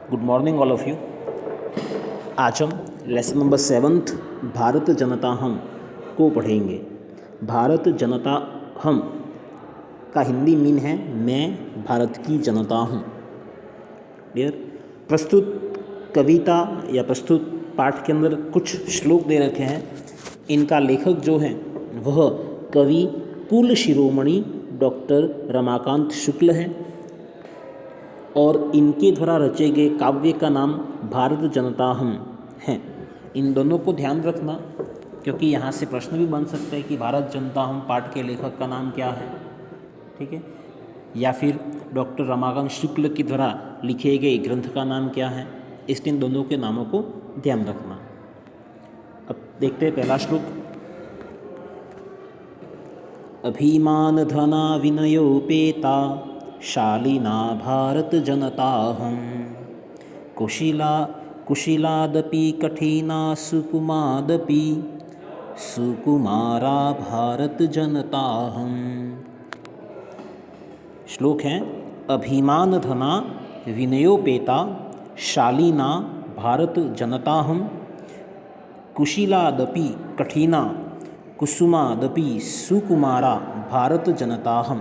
Good morning all of you. आज हम lesson number 7 Bharat जनता हम को पढ़ेंगे। भारत जनता हम का हिंदी मीन है मैं भारत की जनता हूँ। क्लियर। प्रस्तुत कविता या प्रस्तुत पाठ के अंदर कुछ श्लोक दे रखे हैं। इनका लेखक जो हैं वह कवि कुल शिरोमणि डॉक्टर रमाकांत शुक्ल हैं और इनके द्वारा रचे गए काव्य का नाम भारत जनता हम हैं। इन दोनों को ध्यान रखना क्योंकि यहाँ से प्रश्न भी बन सकता है कि भारत जनता हम पाठ के लेखक का नाम क्या है, ठीक है, या फिर डॉक्टर रमाकांत शुक्ल के द्वारा लिखे गए ग्रंथ का नाम क्या है। इसलिए इन दोनों के नामों को ध्यान रखना। अब देखते हैं पहला श्लोक। अभिमान धना विनयोपेता शालिना भारत जनता हम कुशिलादपि कठिना सुकुमादपि सुकुमारा भारत जनता हम। श्लोक है अभिमान धना विनयोपेता शालिना भारत जनता हम कुशिलादपि कठिना कुसुमादपि सुकुमारा भारत जनता हम।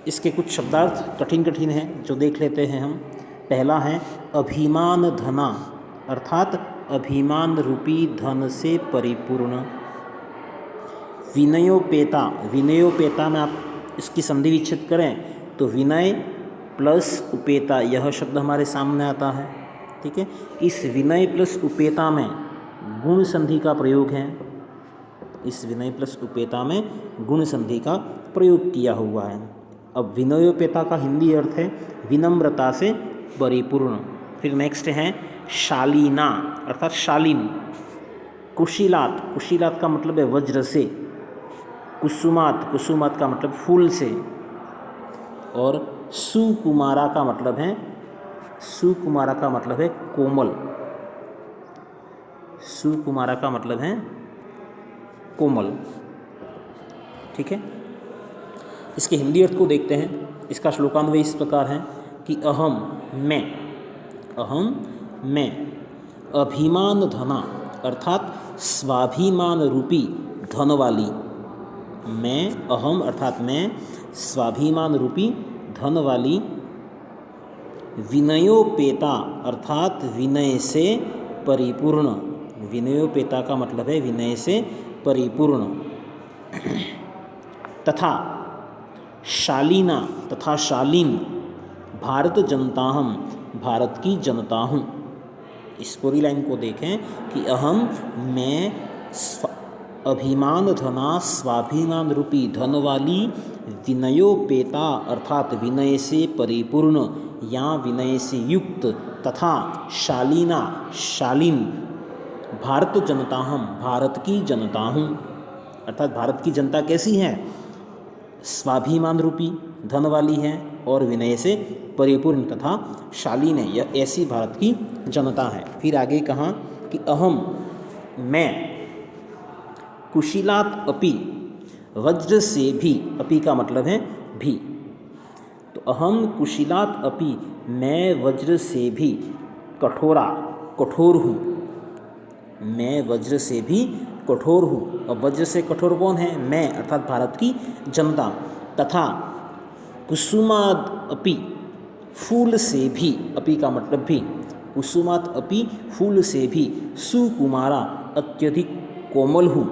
इसके कुछ शब्दार्थ कठिन हैं जो देख लेते हैं हम। पहला है अभिमान धना अर्थात अभिमान रूपी धन से परिपूर्ण। विनयोपेता में आप इसकी संधि विच्छेद करें तो विनय प्लस उपेता यह शब्द हमारे सामने आता है, ठीक है। इस विनय प्लस उपेता में गुण संधि का प्रयोग है। इस विनय प्लस उपेता में गुण संधि का प्रयोग किया हुआ है। अब विनयोपेता का हिंदी अर्थ है विनम्रता से परिपूर्ण। फिर नेक्स्ट है शालीना अर्थात शालीन। कुशिलात का मतलब है वज्र से। कुसुमात का मतलब फूल से। और सुकुमारा का मतलब है कोमल। सुकुमारा का मतलब है कोमल, ठीक है। इसके हिंदी अर्थ को देखते हैं। इसका श्लोकान्वय इस प्रकार है कि अहम मैं अभिमान धना अर्थात स्वाभिमान रूपी धन वाली। मैं अहम अर्थात मैं स्वाभिमान रूपी धन वाली। विनयोपेता अर्थात विनय से परिपूर्ण। विनयोपेता का मतलब है विनय से परिपूर्ण। तथा शालीन भारत जनता हम भारत की जनता हूँ। इस पूरी लाइन को देखें कि मैं अभिमान धना स्वाभिमान रूपी धन वाली विनयोपेता अर्थात विनय से परिपूर्ण या विनय से युक्त तथा शालीन भारत जनता हम भारत की जनता हूँ। अर्थात भारत की जनता कैसी है? स्वाभिमान रूपी धन वाली है और विनय से परिपूर्ण तथा शालीन है। यह ऐसी भारत की जनता है। फिर आगे कहा कि मैं कुशिलात अपि वज्र से भी। अपि का मतलब है भी। तो अहम कुशिलात अपि मैं वज्र से भी कठोर हूँ। मैं वज्र से भी कठोर हूँ। अब वज्र से कठोर कौन है? मैं अर्थात भारत की जनता। तथा कुसुमाद अपि फूल से भी। अपि का मतलब भी। कुसुमात अपि फूल से भी सुकुमारा अत्यधिक कोमल हूँ।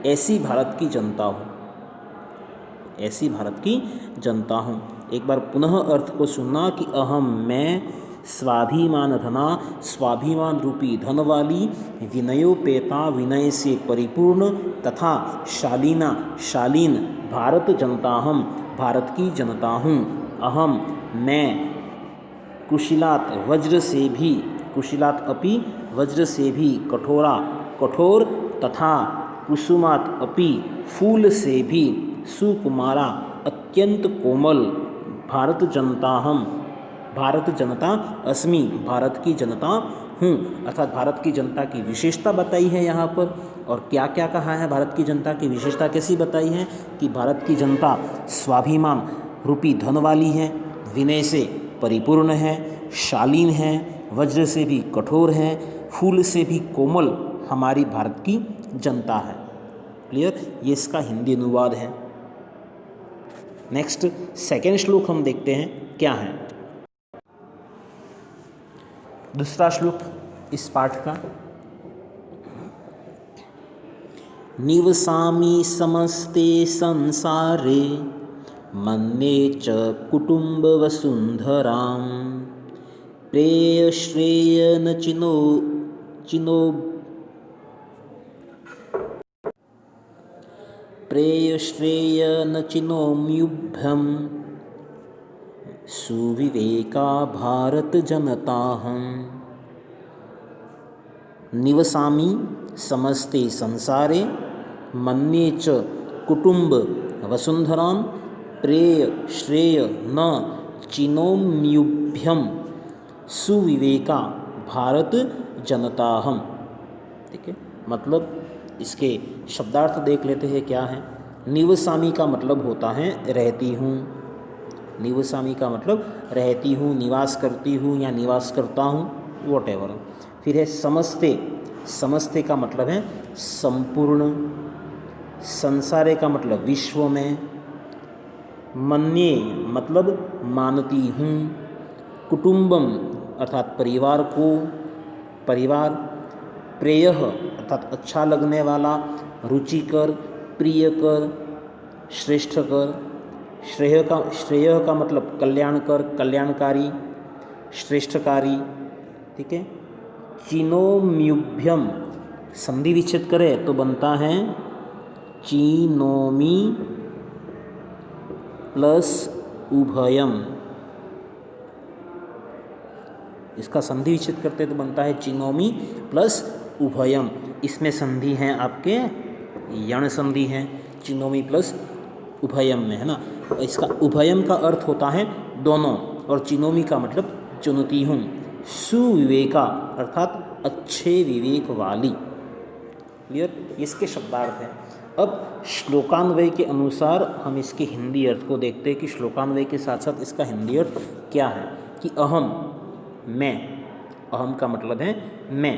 ऐसी भारत की जनता हूँ। ऐसी भारत की जनता हूँ। एक बार पुनः अर्थ को सुनना कि मैं स्वाभिमान धना स्वाभिमान रूपी धन वाली विनयोपेता विनय से परिपूर्ण तथा शालीन भारत जनता हम भारत की जनता हूँ। मैं कुशिलात अपि वज्र से भी कठोर तथा कुसुमात अपि फूल से भी सुकुमारा अत्यंत कोमल भारत जनता अस्मि भारत की जनता हूँ। अर्थात भारत की जनता की विशेषता बताई है यहाँ पर। और क्या क्या कहा है? भारत की जनता की विशेषता कैसी बताई है कि भारत की जनता स्वाभिमान रूपी धन वाली है, विनय से परिपूर्ण है, शालीन है, वज्र से भी कठोर है, फूल से भी कोमल हमारी भारत की जनता है। क्लियर? ये इसका हिंदी अनुवाद है। नेक्स्ट सेकेंड श्लोक हम देखते हैं क्या है। दूसरा श्लोक इस पाठ का, निवसामि समस्ते संसारे मन्ये च कुटुम्ब वसुंधराम प्रेय श्रेय न चिनो प्रेय श्रेय न चिनोम्युभ्यं सुविवेका भारत जनताहं निवसामि समस्ते संसारे मन्ये च कुटुम्ब वसुंधरां प्रेय श्रेय न चिनोम्युभ्यं सुविवेका भारत जनताहं। ठीक है, मतलब इसके शब्दार्थ देख लेते हैं क्या है। निवसामी का मतलब होता है रहती हूँ। निवसामी का मतलब रहती हूँ, निवास करती हूँ या निवास करता हूँ, वॉटेवर। फिर है समस्ते, समस्ते का मतलब है संपूर्ण। संसारे का मतलब विश्व में। मन्ये मतलब मानती हूँ। कुटुंबम अर्थात परिवार को, परिवार। प्रेयः अर्थात अच्छा लगने वाला, रुचिकर, प्रियकर, श्रेष्ठकर। श्रेय का मतलब कल्याणकर, कल्याणकारी, श्रेष्ठकारी। ठीक है। चिनोम्युभ्यम संधि विच्छेद करें तो बनता है चिनोमी प्लस उभयम। इसका संधि विच्छेद करते तो बनता है चिनोमी प्लस उभयम। इसमें संधि है आपके यण संधि है चिनोमी प्लस उभयम में, है ना। इसका उभयम का अर्थ होता है दोनों, और चिनोमी का मतलब चुनती हूँ। सुविवेका अर्थात अच्छे विवेक वाली। क्लियर? इसके शब्दार्थ है। अब श्लोकान्वय के अनुसार हम इसके हिंदी अर्थ को देखते हैं कि श्लोकान्वय के साथ साथ इसका हिंदी अर्थ क्या है। कि अहम मैं, अहम का मतलब है मैं,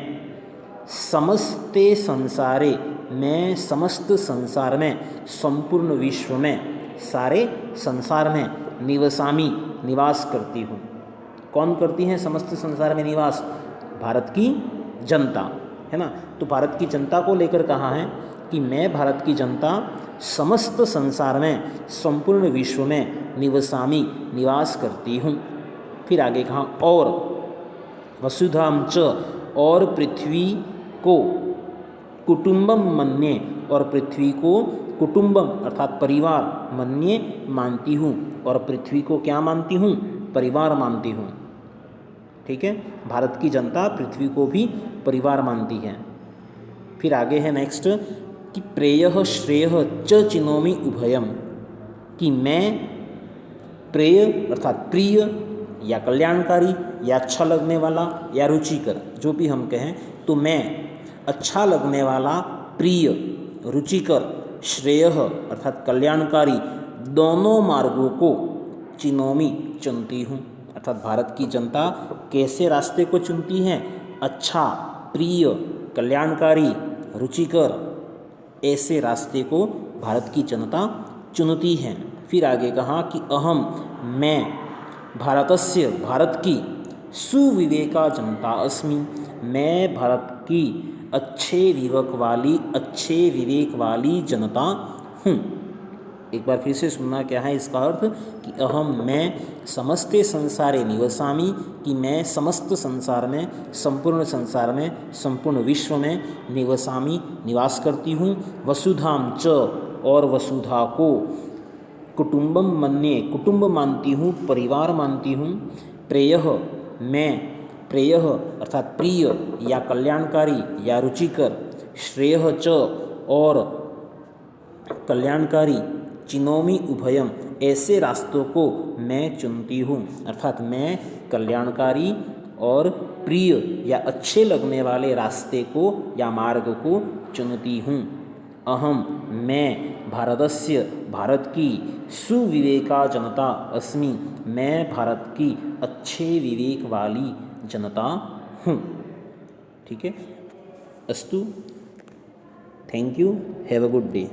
समस्ते संसारे मैं समस्त संसार में, संपूर्ण विश्व में, सारे संसार में, निवसामी निवास करती हूँ। कौन करती है समस्त संसार में निवास? भारत की जनता, है ना। तो भारत की जनता को लेकर कहा है कि मैं भारत की जनता समस्त संसार में, संपूर्ण विश्व में निवसामी निवास करती हूँ। फिर आगे कहा और वसुधाम च, और पृथ्वी को, कुटुंबम मन्ये, और पृथ्वी को कुटुंबम अर्थात परिवार, मन्ये मानती हूँ, और पृथ्वी को क्या मानती हूँ? परिवार मानती हूँ। ठीक है, भारत की जनता पृथ्वी को भी परिवार मानती है। फिर आगे है नेक्स्ट कि प्रेयः श्रेयः च चिनोमि उभयम, कि मैं प्रेय अर्थात प्रिय या कल्याणकारी या अच्छा लगने वाला या रुचिकर, जो भी हम कहें, तो मैं अच्छा लगने वाला, प्रिय, रुचिकर, श्रेयः अर्थात कल्याणकारी, दोनों मार्गों को चिनोमी चुनती हूँ। अर्थात भारत की जनता कैसे रास्ते को चुनती है? अच्छा, प्रिय, कल्याणकारी, रुचिकर, ऐसे रास्ते को भारत की जनता चुनती है। फिर आगे कहा कि अहम मैं भारतस्य भारत की सुविवेका जनता अस्मि, मैं भारत की अच्छे अच्छे विवेक वाली जनता हूँ। एक बार फिर से सुनना क्या है इसका अर्थ कि अहम मैं समस्ते संसारे निवसामि, कि मैं समस्त संसार में, संपूर्ण संसार में, संपूर्ण विश्व में निवसामि निवास करती हूँ। वसुधाम च, और वसुधा को, कुटुंबम मन्ये कुटुंब मानती हूँ, परिवार मानती हूँ। प्रेयः मैं प्रेयः अर्थात प्रिय या कल्याणकारी या रुचिकर, श्रेयः च और कल्याणकारी, चिनोमी उभयम ऐसे रास्तों को मैं चुनती हूँ। अर्थात मैं कल्याणकारी और प्रिय या अच्छे लगने वाले रास्ते को या मार्ग को चुनती हूँ। अहम मैं भारतस्य भारत की सुविवेका जनता अस्मि मैं भारत की अच्छे विवेक वाली जनता हूँ। ठीक है, अस्तु, thank you, have a good day.